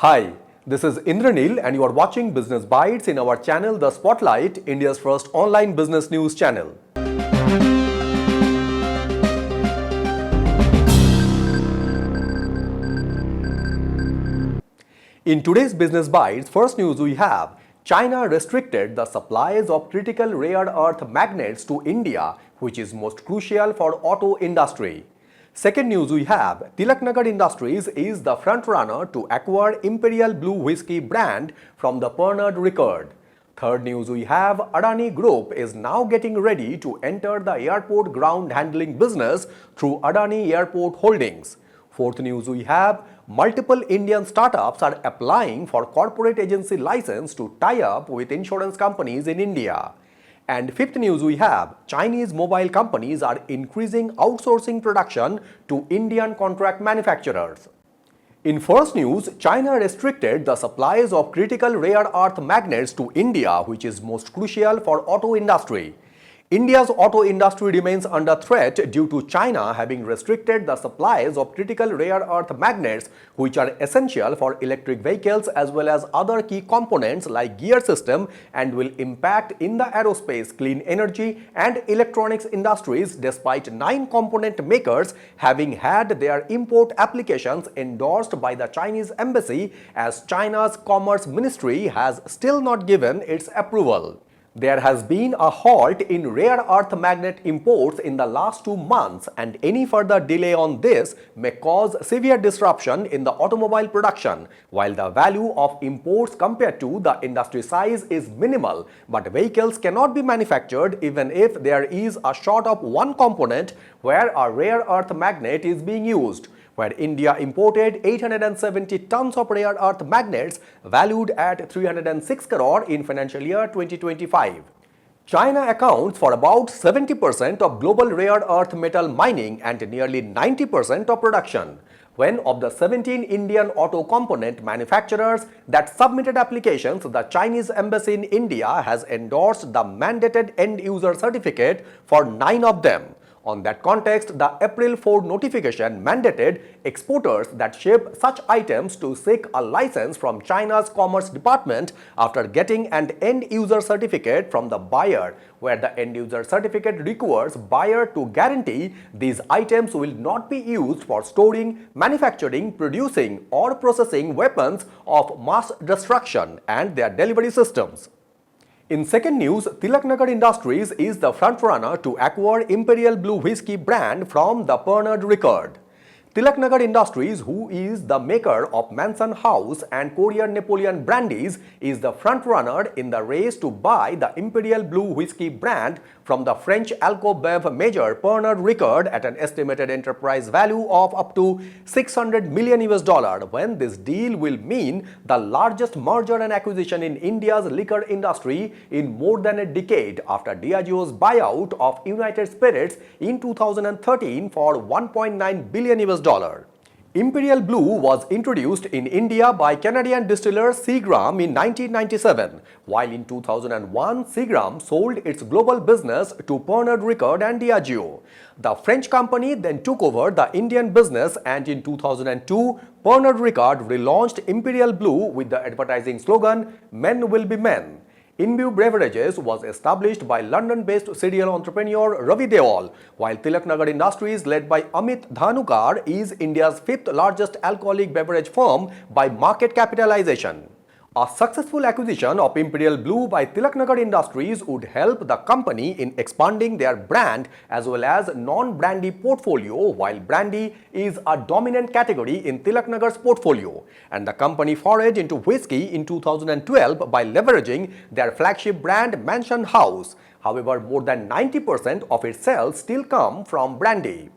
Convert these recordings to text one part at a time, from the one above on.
Hi, this is Indranil and you are watching Business Bites in our channel The Spotlight, India's first online business news channel. In today's Business Bites, first news we have China restricted the supplies of critical rare earth magnets to India, which is most crucial for auto industry. Second news we have Tilaknagar Industries is the frontrunner to acquire Imperial Blue Whiskey brand from the Pernod Ricard. Third news we have Adani Group is now getting ready to enter the airport ground handling business through Adani Airport Holdings. Fourth news we have multiple Indian startups are applying for corporate agency license to tie up with insurance companies in India. And fifth news we have Chinese mobile companies are increasing outsourcing production to Indian contract manufacturers. In first news, China restricted the supplies of critical rare earth magnets to India, which is most crucial for auto industry. India's auto industry remains under threat due to China having restricted the supplies of critical rare earth magnets, which are essential for electric vehicles as well as other key components like gear system, and will impact in the aerospace, clean energy and electronics industries, despite 9 component makers having had their import applications endorsed by the Chinese embassy, as China's Commerce Ministry has still not given its approval. There has been a halt in rare earth magnet imports in the last 2 months, and any further delay on this may cause severe disruption in the automobile production. While the value of imports compared to the industry size is minimal, but vehicles cannot be manufactured even if there is a short of one component where a rare earth magnet is being used, where India imported 870 tons of rare earth magnets valued at 306 crore in financial year 2025. China accounts for about 70% of global rare earth metal mining and nearly 90% of production. When of the 17 Indian auto component manufacturers that submitted applications, the Chinese embassy in India has endorsed the mandated end-user certificate for 9 of them. On that context, the April 4 notification mandated exporters that ship such items to seek a license from China's Commerce Department after getting an end-user certificate from the buyer, where the end-user certificate requires buyer to guarantee these items will not be used for storing, manufacturing, producing or processing weapons of mass destruction and their delivery systems. In second news, Tilaknagar Industries is the frontrunner to acquire Imperial Blue Whiskey brand from the Pernod Ricard. Tilaknagar Industries, who is the maker of Mansion House and Courier Napoleon brandies, is the frontrunner in the race to buy the Imperial Blue Whiskey brand from the French alcobev major Pernod Ricard at an estimated enterprise value of up to $600 million, when this deal will mean the largest merger and acquisition in India's liquor industry in more than a decade, after Diageo's buyout of United Spirits in 2013 for $1.9 billion. Imperial Blue was introduced in India by Canadian distiller Seagram in 1997, while in 2001 Seagram sold its global business to Pernod Ricard and Diageo. The French company then took over the Indian business, and in 2002 Pernod Ricard relaunched Imperial Blue with the advertising slogan "Men will be men." InBev Beverages was established by London-based serial entrepreneur Ravi Dewal, while Tilaknagar Industries, led by Amit Dhanukar, is India's 5th largest alcoholic beverage firm by market capitalization. A successful acquisition of Imperial Blue by Tilaknagar Industries would help the company in expanding their brand as well as non-brandy portfolio, while brandy is a dominant category in Tilaknagar's portfolio, and the company forayed into whiskey in 2012 by leveraging their flagship brand Mansion House. However, more than 90% of its sales still come from brandy.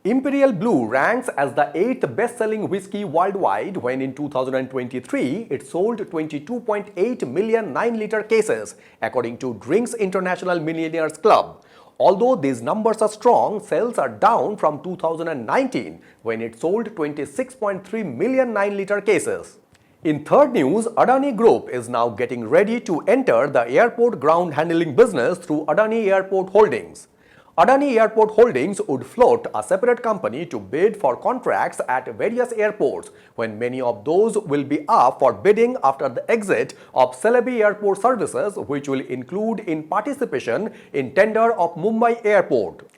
Imperial Blue ranks as the 8th best-selling whiskey worldwide, when in 2023 it sold 22.8 million 9-liter cases, according to Drinks International Millionaires Club. Although these numbers are strong, sales are down from 2019, when it sold 26.3 million 9-liter cases. In third news, Adani Group is now getting ready to enter the airport ground handling business through Adani Airport Holdings. Adani Airport Holdings would float a separate company to bid for contracts at various airports, when many of those will be up for bidding after the exit of Celebi Airport Services, which will include in participation in tender of Mumbai Airport.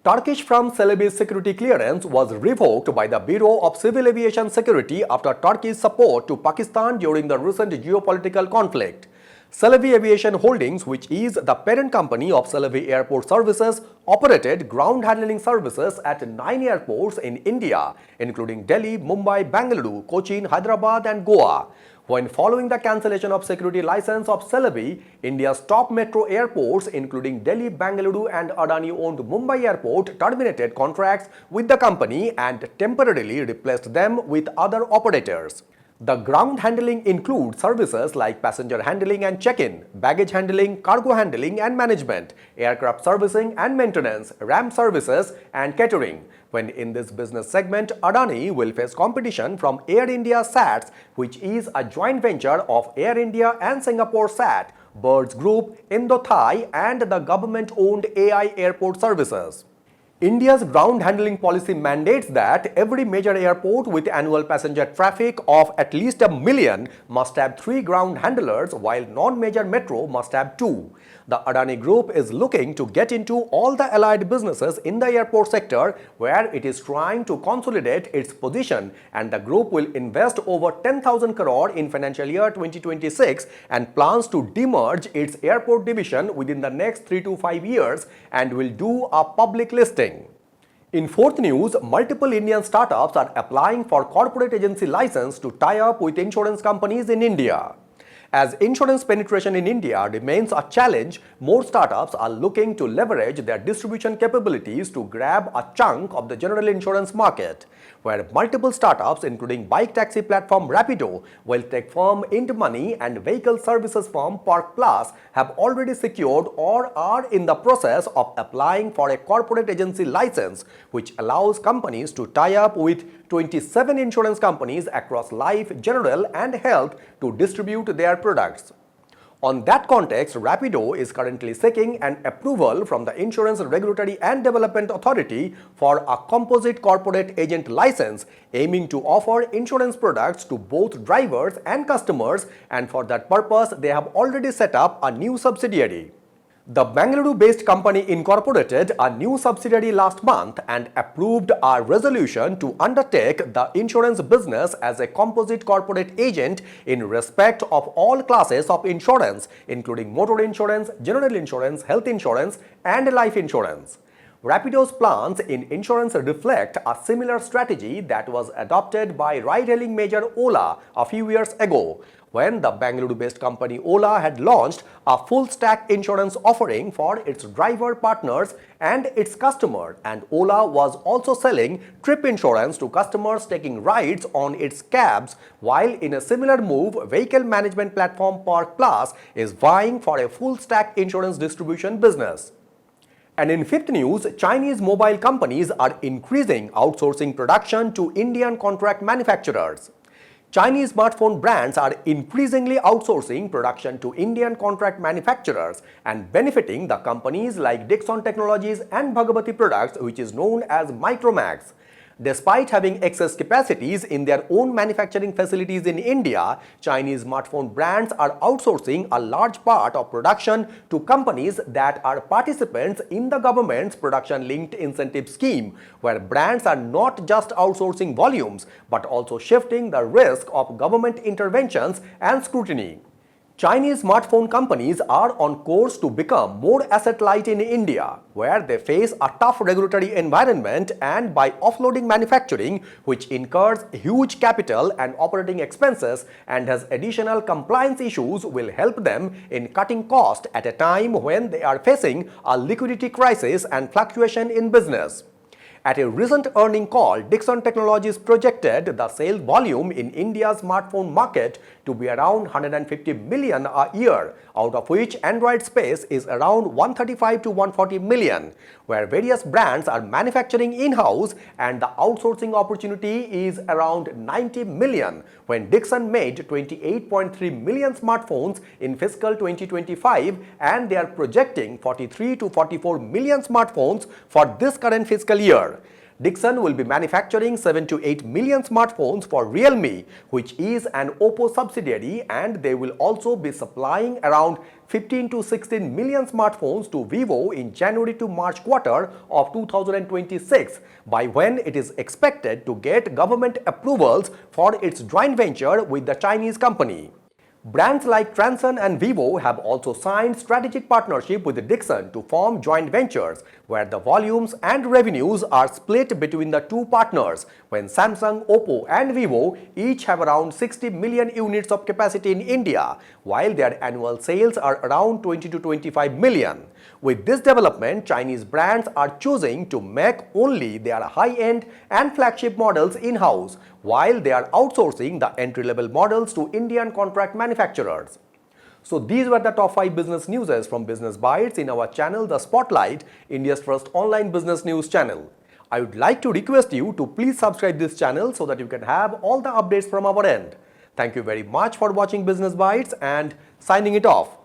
Turkish firm Celebi's security clearance was revoked by the Bureau of Civil Aviation Security after Turkey's support to Pakistan during the recent geopolitical conflict. Celebi Aviation Holdings, which is the parent company of Celebi Airport Services, operated ground handling services at 9 airports in India, including Delhi, Mumbai, Bangalore, Cochin, Hyderabad and Goa. When following the cancellation of security license of Celebi, India's top metro airports including Delhi, Bangalore and Adani-owned Mumbai Airport terminated contracts with the company and temporarily replaced them with other operators. The ground handling includes services like passenger handling and check-in, baggage handling, cargo handling and management, aircraft servicing and maintenance, ramp services and catering. When in this business segment, Adani will face competition from Air India SATS, which is a joint venture of Air India and Singapore SAT, Birds Group, Indo-Thai and the government-owned AI Airport Services. India's ground handling policy mandates that every major airport with annual passenger traffic of at least 1 million must have 3 ground handlers, while non-major metro must have 2. The Adani Group is looking to get into all the allied businesses in the airport sector, where it is trying to consolidate its position, and the group will invest over 10,000 crore in financial year 2026 and plans to demerge its airport division within the next 3 to 5 years and will do a public listing. In fourth news, multiple Indian startups are applying for corporate agency license to tie up with insurance companies in India. As insurance penetration in India remains a challenge, more startups are looking to leverage their distribution capabilities to grab a chunk of the general insurance market, where multiple startups including bike taxi platform Rapido, wealth tech firm Int Money and vehicle services firm Park Plus have already secured or are in the process of applying for a corporate agency license, which allows companies to tie up with 27 insurance companies across life, general and health to distribute their products. On that context, Rapido is currently seeking an approval from the Insurance Regulatory and Development Authority for a composite corporate agent license, aiming to offer insurance products to both drivers and customers, and for that purpose they have already set up a new subsidiary. The Bangalore-based company incorporated a new subsidiary last month and approved a resolution to undertake the insurance business as a composite corporate agent in respect of all classes of insurance, including motor insurance, general insurance, health insurance, and life insurance. Rapido's plans in insurance reflect a similar strategy that was adopted by ride-hailing major Ola a few years ago, when the Bangalore-based company Ola had launched a full-stack insurance offering for its driver partners and its customers, and Ola was also selling trip insurance to customers taking rides on its cabs, while in a similar move, vehicle management platform Park Plus is vying for a full-stack insurance distribution business. And in fifth news, Chinese mobile companies are increasing outsourcing production to Indian contract manufacturers. Chinese smartphone brands are increasingly outsourcing production to Indian contract manufacturers and benefiting the companies like Dixon Technologies and Bhagavati Products, which is known as Micromax. Despite having excess capacities in their own manufacturing facilities in India, Chinese smartphone brands are outsourcing a large part of production to companies that are participants in the government's production-linked incentive scheme, where brands are not just outsourcing volumes but also shifting the risk of government interventions and scrutiny. Chinese smartphone companies are on course to become more asset-light in India, where they face a tough regulatory environment, and by offloading manufacturing, which incurs huge capital and operating expenses and has additional compliance issues, will help them in cutting costs at a time when they are facing a liquidity crisis and fluctuation in business. At a recent earning call, Dixon Technologies projected the sales volume in India's smartphone market to be around 150 million a year, out of which Android space is around 135 to 140 million, where various brands are manufacturing in-house and the outsourcing opportunity is around 90 million, when Dixon made 28.3 million smartphones in fiscal 2025 and they are projecting 43 to 44 million smartphones for this current fiscal year. Dixon will be manufacturing 7 to 8 million smartphones for Realme, which is an Oppo subsidiary, and they will also be supplying around 15 to 16 million smartphones to Vivo in January to March quarter of 2026, by when it is expected to get government approvals for its joint venture with the Chinese company. Brands like Transsion and Vivo have also signed strategic partnership with Dixon to form joint ventures where the volumes and revenues are split between the two partners, when Samsung, Oppo and Vivo each have around 60 million units of capacity in India, while their annual sales are around 20 to 25 million. With this development, Chinese brands are choosing to make only their high-end and flagship models in-house, while they are outsourcing the entry-level models to Indian contract manufacturers. So these were the top 5 business newses from Business Bytes in our channel The Spotlight, India's first online business news channel. I would like to request you to please subscribe this channel so that you can have all the updates from our end. Thank you very much for watching Business Bytes and signing it off.